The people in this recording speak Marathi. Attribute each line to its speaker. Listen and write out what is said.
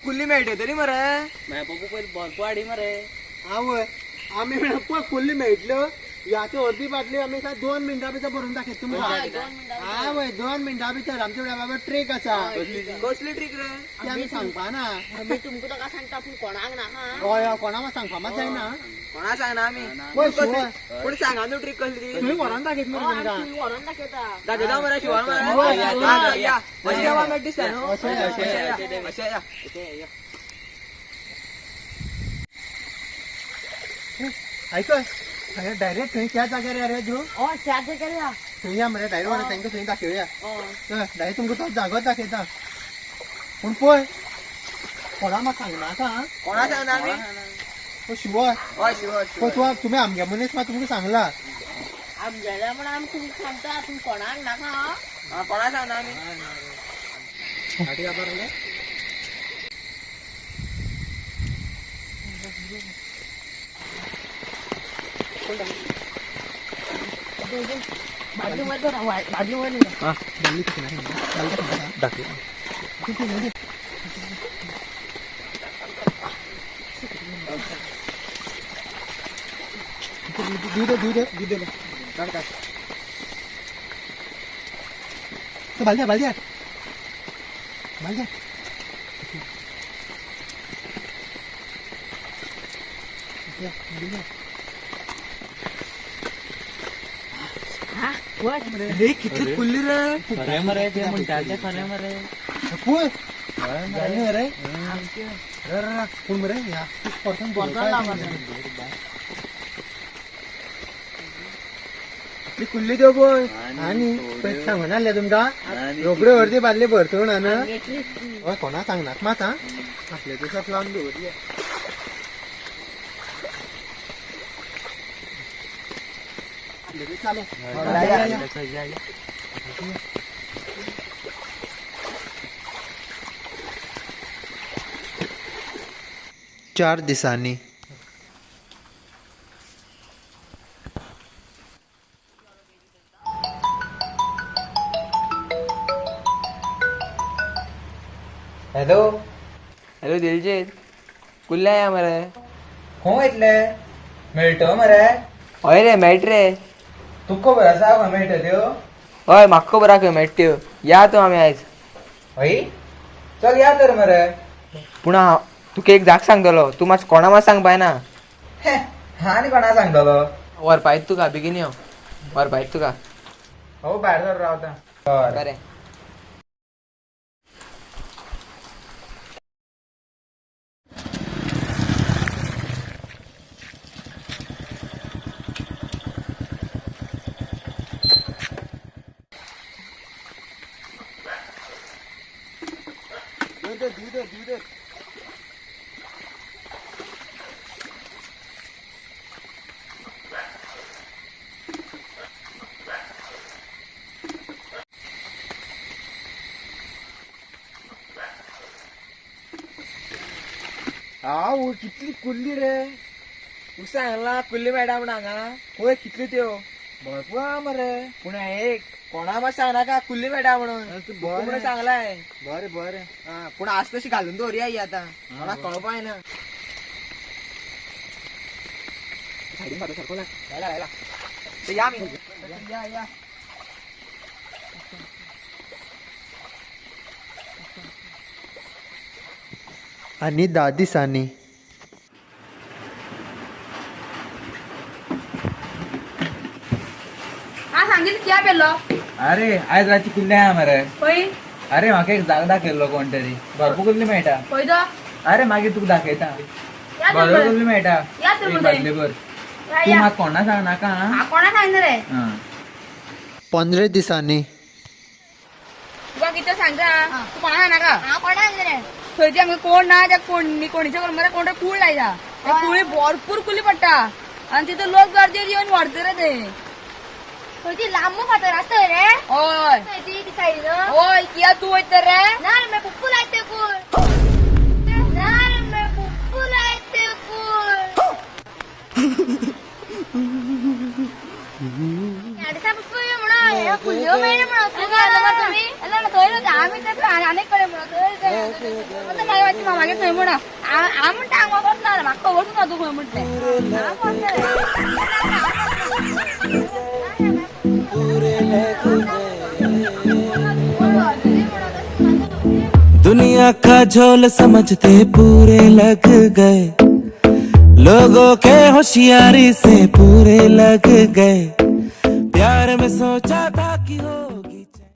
Speaker 1: कुल्ली मेळटे तरी मरे
Speaker 2: बघू पहिले भरपूर आडी मरे
Speaker 3: आवय आम्ही पळय कुल्ली मेळटल्यो याची अर्दी बाटली आम्ही 2 मिनिटां भितर भरून दाखयत तुमकां आवय 2 मिनिटां भितर आमच्या बाबा ट्रेक आसा
Speaker 1: कसली ट्रिक रे
Speaker 3: ती आमी सांगपा ना
Speaker 2: आम्ही तुमका ताका सांगता पूण कोणाक नाका
Speaker 3: हय कोणाक सांगपा मात जायना
Speaker 1: कोणा सांगना आमी
Speaker 3: पळय शिवा
Speaker 1: कोणी सांगा न्हू ट्रिक कसली
Speaker 3: तुमी व्हरान दाखयत मरे तुमकां
Speaker 2: व्हरून दाखयता
Speaker 1: दाखयता मरे शिवान
Speaker 3: हय,
Speaker 1: मरे या अशें देवा मेळ दिसता न्हू
Speaker 3: अशें
Speaker 1: अशें या
Speaker 3: ऐक डायरेक्ट थंय त्या जाग्यार या रे तूं
Speaker 2: त्या जाग्यार या
Speaker 3: थंय या मरे डायरेक्ट व्हरा तांकां थंय दाखयया डायरेक्ट तुमकां तो जागोच दाखयता पूण पळय कोणा म्हाका सांगनाका
Speaker 1: कोणा सांगना आमी
Speaker 3: शिवा
Speaker 1: हय शिव
Speaker 3: पळय तुमी आमगे मनीस मात तुमकां सांगला
Speaker 2: आमच्या म्हणून आमी तुमकां सांगता पूण कोणाक नाका
Speaker 1: कोणा सांगना आमी
Speaker 2: बाटली मध्ये बाटली मध्ये
Speaker 3: देऊ दे काढ बालद्या
Speaker 1: रे कितली कुल्ली रे
Speaker 2: खरे मरे ते म्हणतात ते खरे मरे
Speaker 3: पळय जायना रे पूण मरे या पर्सन
Speaker 1: ती कुल्ली देव पळय
Speaker 3: आणि पळय सांगून आले तुमकां रोकडे अर्दी बादली भरतून हय कोणा सांगनात मात हा आपल्या दिसात लावन दवरया चालू
Speaker 4: 4 दिसांनी
Speaker 3: हॅलो
Speaker 1: हॅलो दिलजीत कुल्ल्या या मरे
Speaker 3: खंय वयतले मेळटो मरे
Speaker 1: हय रे मेळट रे
Speaker 3: तुका खबर आसा खंय मेळटा त्यो
Speaker 1: हय म्हाका खबर आहा खंय मेळट्यो या तूं आमी आयज
Speaker 3: हय चल या तर मरे
Speaker 1: पूण हांव तुका एक जाग सांगतलो तूं मातशें कोणा मात सांगपाय ना
Speaker 3: आनी कोणा सांगतलो
Speaker 1: व्हरपायत तुका बेगीन यो व्हरपायत तुका
Speaker 3: हो भायर सर रावता
Speaker 1: बरें
Speaker 3: दिऊ दे हांव कितली कुल्ली रे
Speaker 1: तूं सांगला कुल्ली मेळटा म्हण हांगा पळय कितल्यो त्यो
Speaker 3: भरपूर आहा मरे
Speaker 1: पूण एक कोणा मात सांगनाका कुल्ली मेळटा म्हणून
Speaker 3: तूं
Speaker 1: म्हणून
Speaker 3: बरें
Speaker 1: सांगलाय
Speaker 3: बरें
Speaker 1: पूण आज तशी घालून दवरया ही आतां कोणाक कळपाय ना सायडीन फाटो सारको लायला ते या आमी या
Speaker 4: आणि 10 दिसांनी
Speaker 5: सांगितलं क्या पेलो
Speaker 3: अरे आज रातची कुल्ली आहा मरे
Speaker 5: पळय
Speaker 3: अरे म्हाका एक जाग दाखयल्लो कोण तरी भरपूर कुल्ली मेळटा
Speaker 5: पळय तो
Speaker 3: अरे मागीर तुका दाखयता
Speaker 5: या तर
Speaker 3: भरपूर
Speaker 5: बरं.
Speaker 3: कुल्ली मेळटा
Speaker 5: या तर
Speaker 3: एक
Speaker 5: बरं.
Speaker 3: बाटली भर
Speaker 5: या,
Speaker 3: तू
Speaker 5: या.
Speaker 3: म्हाका कोणा सांगनाका
Speaker 5: हा कोणा सांगणार रे
Speaker 3: हां
Speaker 4: 15 दिसांनी
Speaker 5: तुका कितें सांगता तू कोणा सांगनाका हा कोणा सांगणार रे थंयची आमगे कोण ना त्या कोणीच्या घर मरे कोण कूळ लायता त्या कुळी भरपूर कुली पडटा आणि तिथं लोक गर्दीर येऊन व्हरता रे ते
Speaker 6: थोडी लांब फातर असतं रे
Speaker 5: हय
Speaker 6: ती साईडनं
Speaker 5: हय किया तू वयता रे
Speaker 6: ना रे मैं पुप्पू लायते कुल ना रे मैं पुप्पू लायते कुल याडसा पुप्पू ये म्हणा हे कुल्यो मेळे म्हणा तू काय आला तुम्ही ना ना तोय ना आम्ही तर अनेक कडे म्हणा
Speaker 5: माझ्या वाटची मागे खंय म्हणा आ म्हणटा हांगा करता म्हाका खबर ना तू खंय म्हणते
Speaker 7: दुनिया का झोल समझते पूरे लग गए, लोगों के होशियारी से पूरे लग गए, प्यार में सोचा था कि हो